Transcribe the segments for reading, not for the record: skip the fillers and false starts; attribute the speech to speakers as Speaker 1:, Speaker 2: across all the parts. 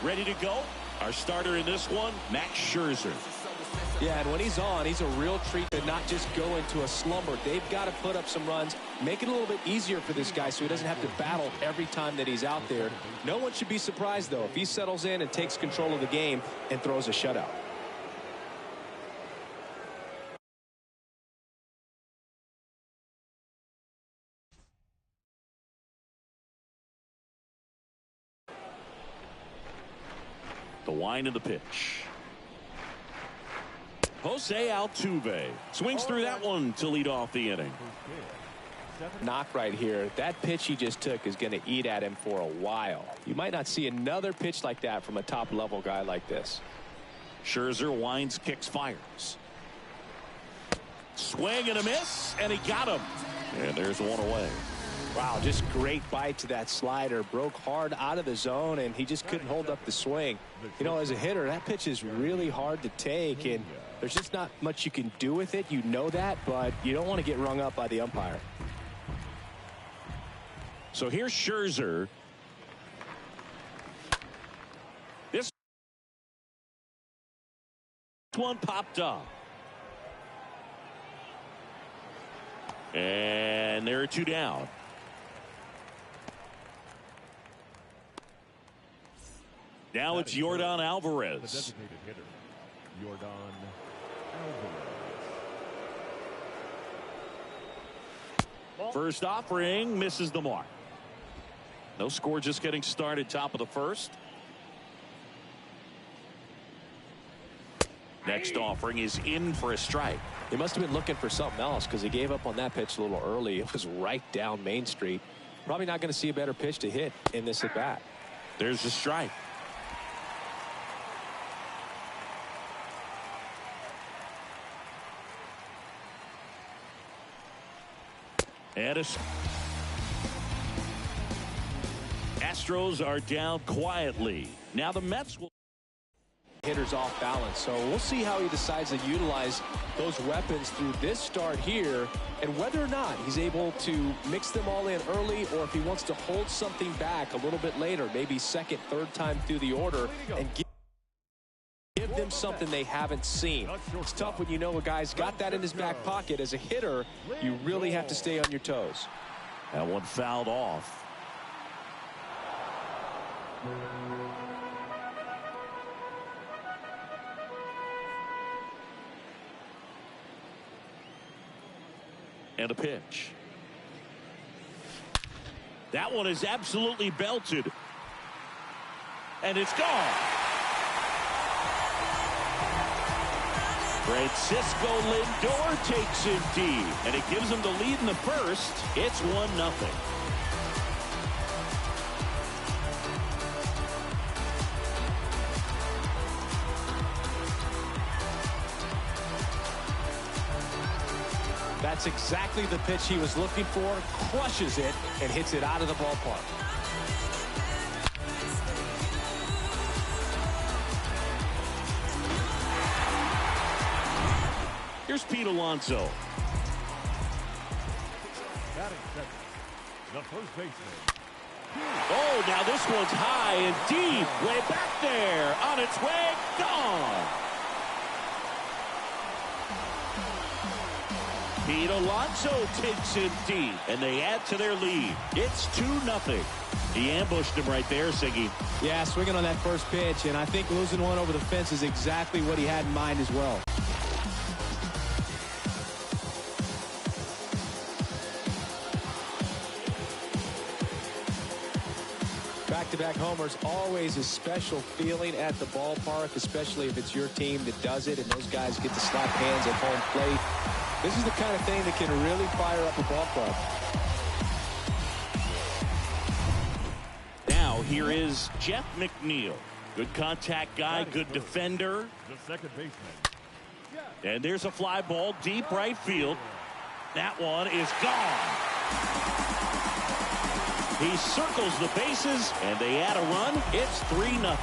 Speaker 1: Ready to go. Our starter in this one, Max Scherzer.
Speaker 2: Yeah, and when he's on, he's a real treat to not just go into a slumber. They've got to put up some runs, make it a little bit easier for this guy so he doesn't have to battle every time that he's out there. No one should be surprised, though, if he settles in and takes control of the game and throws a shutout.
Speaker 1: The wind of the pitch. Jose Altuve swings through that one to lead off the inning.
Speaker 2: Knock right here. That pitch he just took is going to eat at him for a while. You might not see another pitch like that from a top-level guy like this.
Speaker 1: Scherzer winds, kicks, fires. Swing and a miss, and he got him. And there's one away.
Speaker 2: Wow, just great bite to that slider. Broke hard out of the zone, and he just couldn't hold up the swing. You know, as a hitter, that pitch is really hard to take, and there's just not much you can do with it. You know that, but you don't want to get rung up by the umpire.
Speaker 1: So here's Scherzer. This one popped up. And there are two down. Now it's Yordan Alvarez.
Speaker 3: The designated hitter, Yordan Alvarez.
Speaker 1: First offering misses the mark. No score, just getting started, top of the first. Next offering is in for a strike.
Speaker 2: He must have been looking for something else because he gave up on that pitch a little early. It was right down Main Street. Probably not going to see a better pitch to hit in this at bat.
Speaker 1: There's the strike. And Astros are down quietly. Now the Mets will.
Speaker 2: Hitters off balance, so we'll see how he decides to utilize those weapons through this start here and whether or not he's able to mix them all in early or if he wants to hold something back a little bit later, maybe second, third time through the order and give them something they haven't seen. It's tough when you know a guy's got that in his back pocket. As a hitter, you really have to stay on your toes.
Speaker 1: That one fouled off. And a pitch. That one is absolutely belted. And it's gone. Francisco Lindor takes him deep. And it gives him the lead in the first. It's 1-0.
Speaker 2: That's exactly the pitch he was looking for. Crushes it and hits it out of the ballpark.
Speaker 1: Here's Pete Alonso.
Speaker 3: Batting second, the first baseman.
Speaker 1: Oh, now this one's high and deep. Way back there. On its way. Gone. Pete Alonso takes him deep, and they add to their lead. It's 2-0. He ambushed him right there, Siggy.
Speaker 2: Yeah, swinging on that first pitch, and I think losing one over the fence is exactly what he had in mind as well. Back-to-back homers, always a special feeling at the ballpark, especially if it's your team that does it, and those guys get to slap hands at home plate. This is the kind of thing that can really fire up a ball club.
Speaker 1: Now here is Jeff McNeil. Good contact guy, good defender.
Speaker 3: The second baseman.
Speaker 1: And there's a fly ball deep right field. That one is gone. He circles the bases, and they add a run. It's 3-0.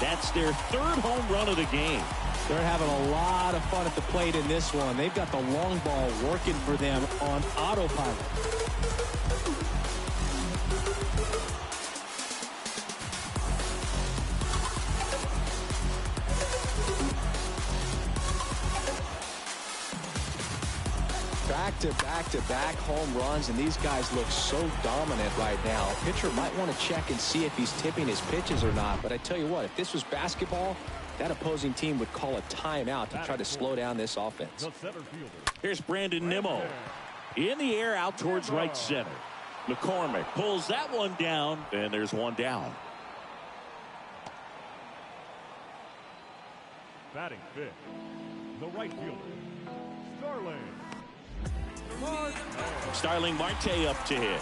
Speaker 1: That's their third home run of the game.
Speaker 2: They're having a lot of fun at the plate in this one. They've got the long ball working for them on autopilot. Back-to-back-to-back home runs, and these guys look so dominant right now. Pitcher might want to check and see if he's tipping his pitches or not, but I tell you what, if this was basketball, that opposing team would call a timeout to try to slow down this offense.
Speaker 1: Here's Brandon Nimmo. In the air out towards right center. McCormick pulls that one down, and there's one down.
Speaker 3: Batting fifth, the right fielder,
Speaker 1: Starling Marte up to hit.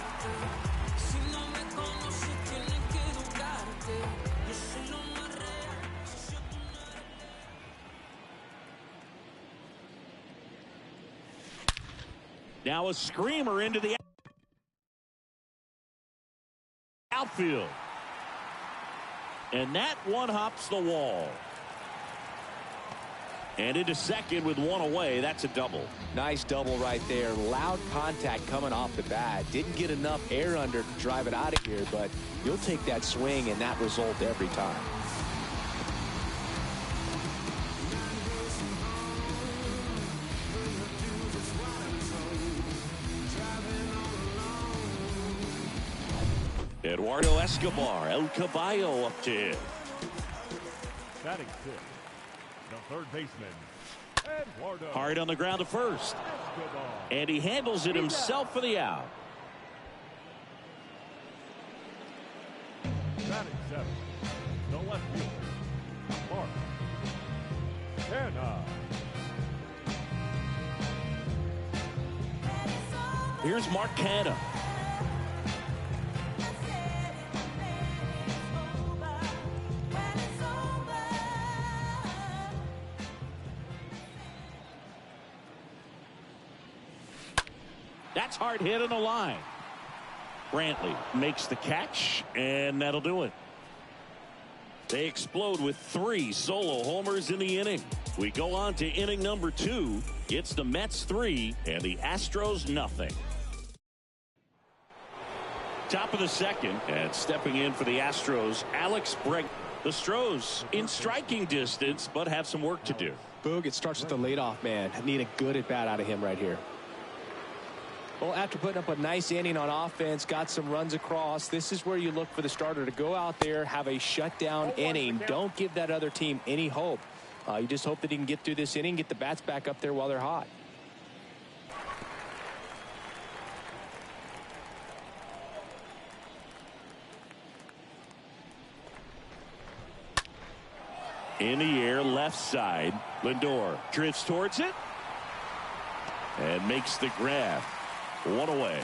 Speaker 1: Now a screamer into the outfield. And that one hops the wall. And into second with one away. That's a double.
Speaker 2: Nice double right there. Loud contact coming off the bat. Didn't get enough air under to drive it out of here, but you'll take that swing and that result every time.
Speaker 1: Eduardo Escobar, El Caballo up to hit.
Speaker 3: batting fifth, the third baseman, Eduardo.
Speaker 1: Hard on the ground to first. And he handles it himself for the out.
Speaker 3: Batting seventh, the left fielder, Mark Canha.
Speaker 1: Here's Mark Canha. That's hard hit on the line. Brantley makes the catch, and that'll do it. They explode with 3 solo homers in the inning. We go on to inning number 2. It's the Mets 3 and the Astros nothing. Top of the second, and stepping in for the Astros, Alex Bregman. The Astros in striking distance, but have some work to do.
Speaker 2: Boog, it starts with the leadoff man. I need a good at bat out of him right here. Well, after putting up a nice inning on offense, got some runs across, this is where you look for the starter to go out there, have a shutdown inning. Don't give that other team any hope. You just hope that he can get through this inning, get the bats back up there while they're hot.
Speaker 1: In the air, left side. Lindor drifts towards it and makes the grab. 1 away.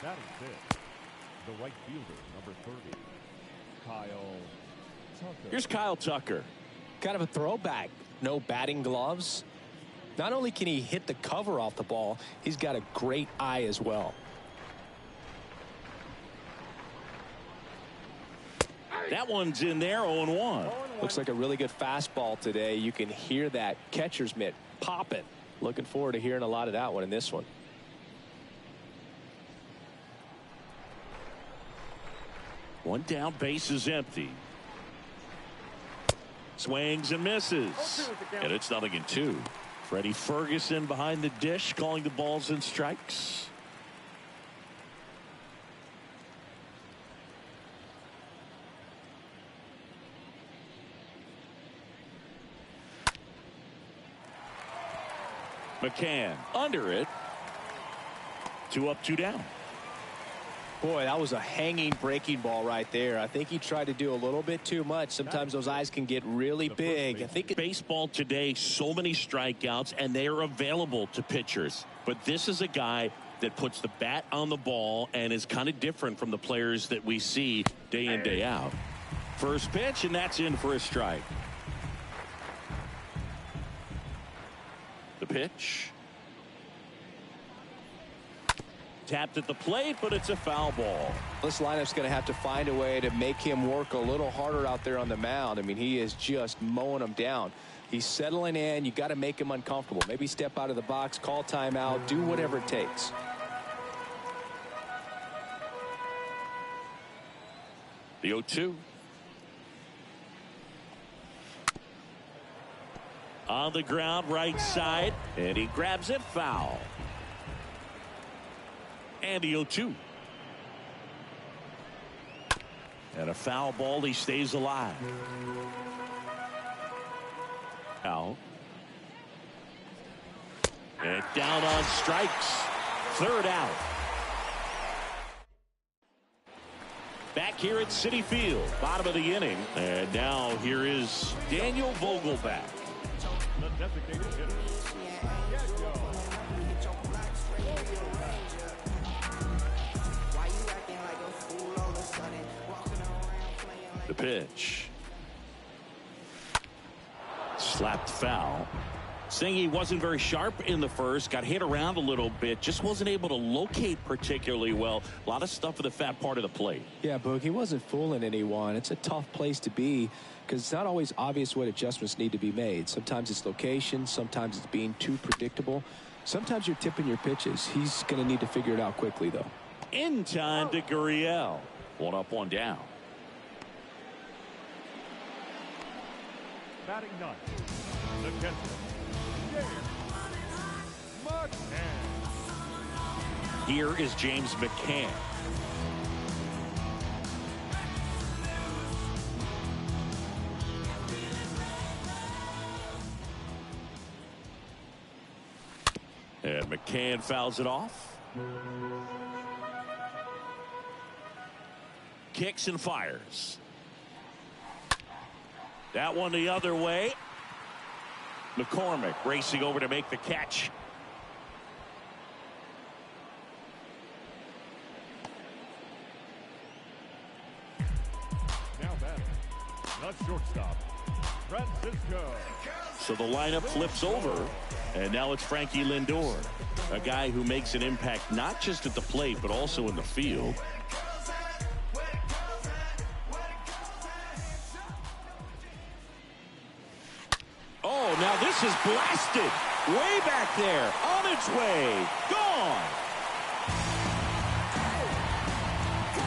Speaker 3: Batting fifth, the right fielder, number 30, Kyle Tucker.
Speaker 1: Here's Kyle Tucker.
Speaker 2: Kind of a throwback. No batting gloves. Not only can he hit the cover off the ball, he's got a great eye as well.
Speaker 1: That one's in there, 0-1.
Speaker 2: Looks like a really good fastball today. You can hear that catcher's mitt popping. Looking forward to hearing a lot of that one in this one.
Speaker 1: One down, base is empty. Swings and misses. And it's 0-2. Freddie Ferguson behind the dish, calling the balls and strikes. McCann under it. 2 up, 2 down.
Speaker 2: Boy, that was a hanging breaking ball right there. I think he tried to do a little bit too much. Sometimes those eyes can get really big. I think
Speaker 1: baseball today, so many strikeouts, and they are available to pitchers. But this is a guy that puts the bat on the ball and is kind of different from the players that we see day in, day out. First pitch, and that's in for a strike. The pitch. Tapped at the plate, but it's a foul ball.
Speaker 2: This lineup's going to have to find a way to make him work a little harder out there on the mound. I mean, he is just mowing them down. He's settling in. You got to make him uncomfortable. Maybe step out of the box, call timeout, do whatever it takes. The 0-2.
Speaker 1: On the ground, right side, and he grabs it, foul. And the 0-2. And a foul ball, he stays alive. Out. And down on strikes. Third out. Back here at Citi Field, bottom of the inning. And now here is Daniel Vogelbach.
Speaker 3: The designated hitter.
Speaker 1: The pitch. Slapped foul. Singy wasn't very sharp in the first, got hit around a little bit, just wasn't able to locate particularly well. A lot of stuff at the fat part of the plate.
Speaker 2: Yeah, Boog, he wasn't fooling anyone. It's a tough place to be because it's not always obvious what adjustments need to be made. Sometimes it's location, sometimes it's being too predictable. Sometimes you're tipping your pitches. He's going to need to figure it out quickly, though.
Speaker 1: In time to Gurriel. 1 up, 1 down.
Speaker 3: Batting ninth, the catcher, McCann.
Speaker 1: Here is James McCann. And McCann fouls it off. Kicks and fires. That one the other way. McCormick racing over to make the catch.
Speaker 3: Now batting, the shortstop, Francisco.
Speaker 1: So the lineup flips over, and now it's Frankie Lindor, a guy who makes an impact not just at the plate but also in the field. Oh, now this is blasted. Way back there. On its way. Gone.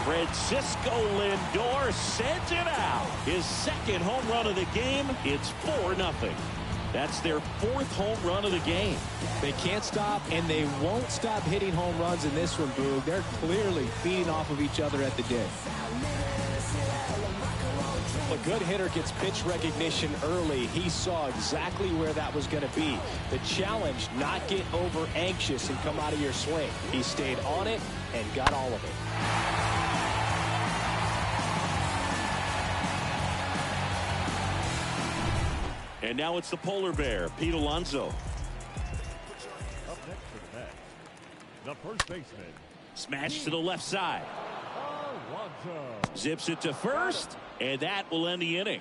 Speaker 1: Francisco Lindor sends it out. His second home run of the game. It's 4-0. That's their 4th home run of the game.
Speaker 2: They can't stop, and they won't stop hitting home runs in this one, Boog. They're clearly feeding off of each other at the dish. A good hitter gets pitch recognition early. He saw exactly where that was going to be. The challenge, not get over anxious and come out of your swing. He stayed on it and got all of it.
Speaker 1: And now it's the polar bear, Pete Alonso.
Speaker 3: Up next to the bat, the first baseman.
Speaker 1: Smash to the left side.
Speaker 3: Alonso.
Speaker 1: Zips it to first, and that will end the inning.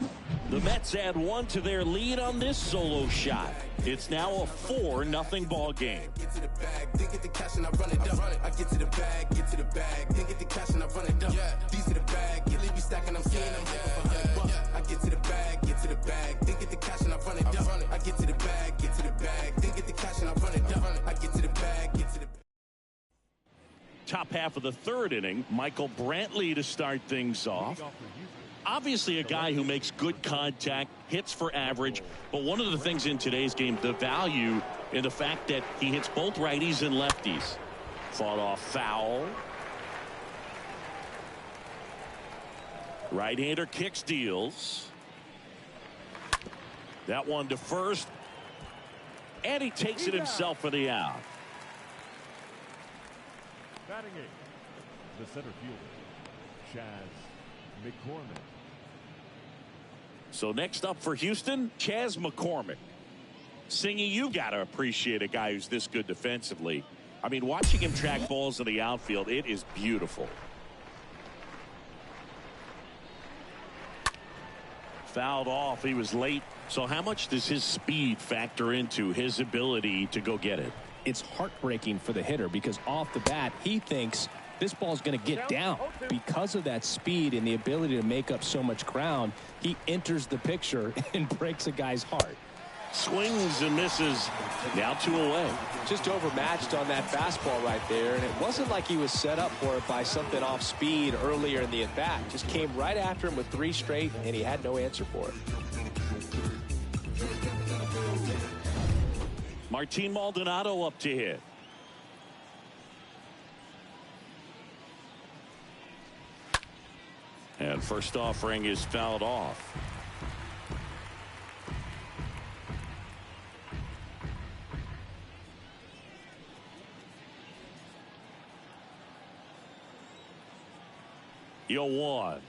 Speaker 1: The Mets add 1 to their lead on this solo shot. It's now a 4-0 ball game.
Speaker 4: Get to the bag, then get the cash and I run it up. I get to the bag, then get the cash and I run it up. These to the bag, you leave me stacking, I'm seeing them for $100. I get to the bag, then get the cash and I run it up. I get to the bag, then get the cash and I run it up. I get to the bag,
Speaker 1: Top half of the 3rd inning, Michael Brantley to start things off. Obviously a guy who makes good contact, hits for average, but one of the things in today's game, the value in the fact that he hits both righties and lefties. Fought off foul. Right-hander kicks, deals. That one to first. And he takes it himself for the out.
Speaker 3: Batting eighth, the center fielder, Chas McCormick.
Speaker 1: So next up for Houston, Chas McCormick. Singy, you got to appreciate a guy who's this good defensively. I mean, watching him track balls in the outfield, it is beautiful. Fouled off. He was late. So how much does his speed factor into his ability to go get it?
Speaker 2: It's heartbreaking for the hitter because off the bat, he thinks this ball's going to get down. Because of that speed and the ability to make up so much ground, he enters the picture and breaks a guy's heart.
Speaker 1: Swings and misses. Now 2 away.
Speaker 2: Just overmatched on that fastball right there, and it wasn't like he was set up for it by something off speed earlier in the at-bat. Just came right after him with 3 straight, and he had no answer for it.
Speaker 1: Martin Maldonado up to hit. And first offering is fouled off. Yo one.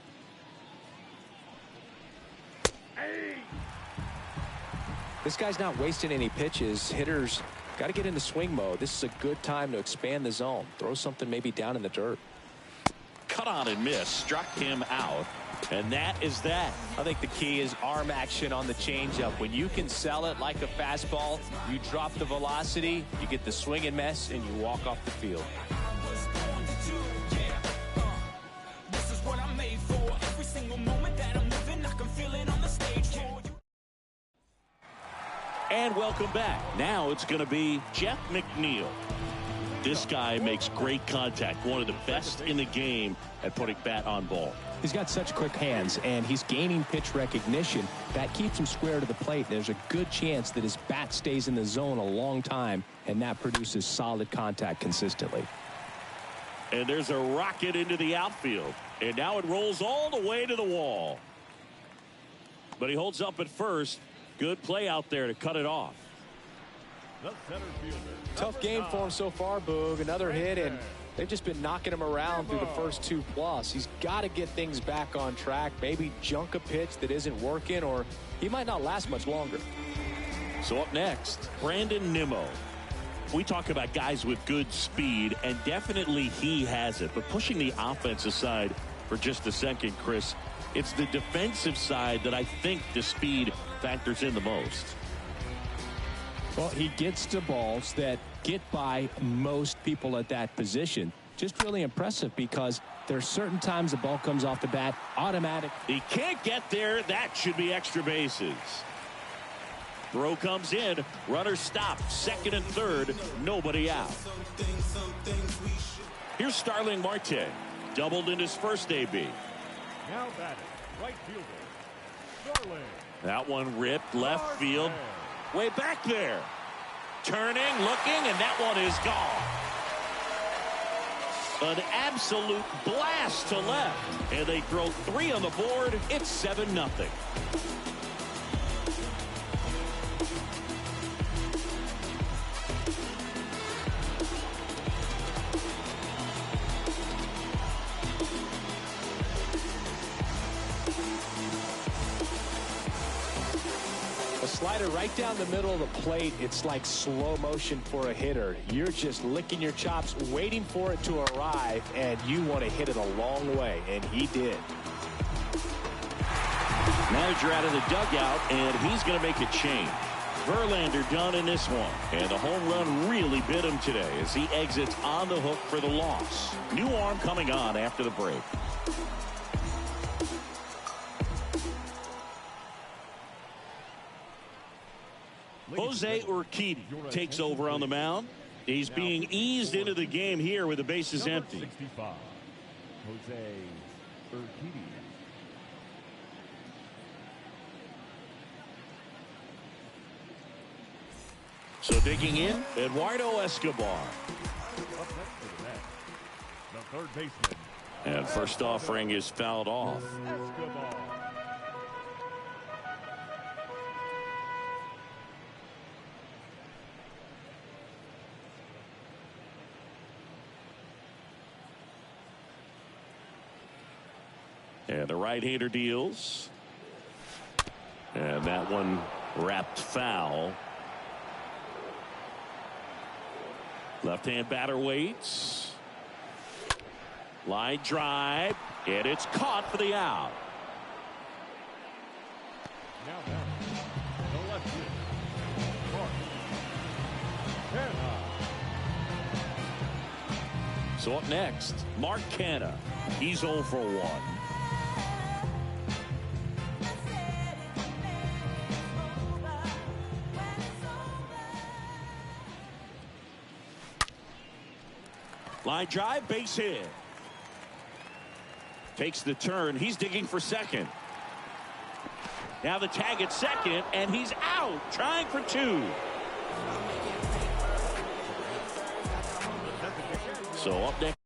Speaker 2: This guy's not wasting any pitches. Hitters got to get into swing mode. This is a good time to expand the zone. Throw something maybe down in the dirt.
Speaker 1: Cut on and miss. Struck him out. And that is that.
Speaker 2: I think the key is arm action on the changeup. When you can sell it like a fastball, you drop the velocity, you get the swing and miss, and you walk off the field.
Speaker 1: And welcome back. Now it's going to be Jeff McNeil. This guy makes great contact. One of the best in the game at putting bat on ball.
Speaker 2: He's got such quick hands, and he's gaining pitch recognition. That keeps him square to the plate. There's a good chance that his bat stays in the zone a long time, and that produces solid contact consistently.
Speaker 1: And there's a rocket into the outfield. And now it rolls all the way to the wall. But he holds up at first. Good play out there to cut it off.
Speaker 3: The center fielder.
Speaker 2: Tough game for him so far, Boog. Another hit, and they've just been knocking him around through the first 2+. He's got to get things back on track. Maybe junk a pitch that isn't working, or he might not last much longer.
Speaker 1: So up next, Brandon Nimmo. We talk about guys with good speed, and definitely he has it. But pushing the offense aside for just a second, Chris, it's the defensive side that I think the speed factors in the most.
Speaker 2: Well, he gets to balls that get by most people at that position. Just really impressive because there's certain times the ball comes off the bat automatic.
Speaker 1: He can't get there. That should be extra bases. Throw comes in. Runner stopped. Second and third. Nobody out. Here's Starling Marte. Doubled in his first AB.
Speaker 3: Now batting, right fielder, Starling.
Speaker 1: That one ripped left field. Way back there. Turning, looking, and that one is gone. An absolute blast to left. And they throw 3 on the board. It's 7-0.
Speaker 2: Slider right down the middle of the plate. It's like slow motion for a hitter. You're just licking your chops, waiting for it to arrive, and you want to hit it a long way, and he did.
Speaker 1: Manager out of the dugout, and he's going to make a change. Verlander done in this one, and the home run really bit him today as he exits on the hook for the loss. New arm coming on after the break. Jose Urquidy takes over on the mound. He's being eased into the game here with the bases empty.
Speaker 3: 65, Jose Urquidy.
Speaker 1: So digging in, Eduardo Escobar.
Speaker 3: Up next to the net, the third baseman.
Speaker 1: And first offering is fouled off.
Speaker 3: Escobar.
Speaker 1: And the right-hander deals. And that one wrapped foul. Left-hand batter waits. Line drive. And it's caught for the out.
Speaker 3: Now down. The left fielder, Mark Canha.
Speaker 1: So up next, Mark Canha. He's 0 for 1. Line drive, base hit. Takes the turn. He's digging for second. Now the tag at second, and he's out, trying for 2. So up next.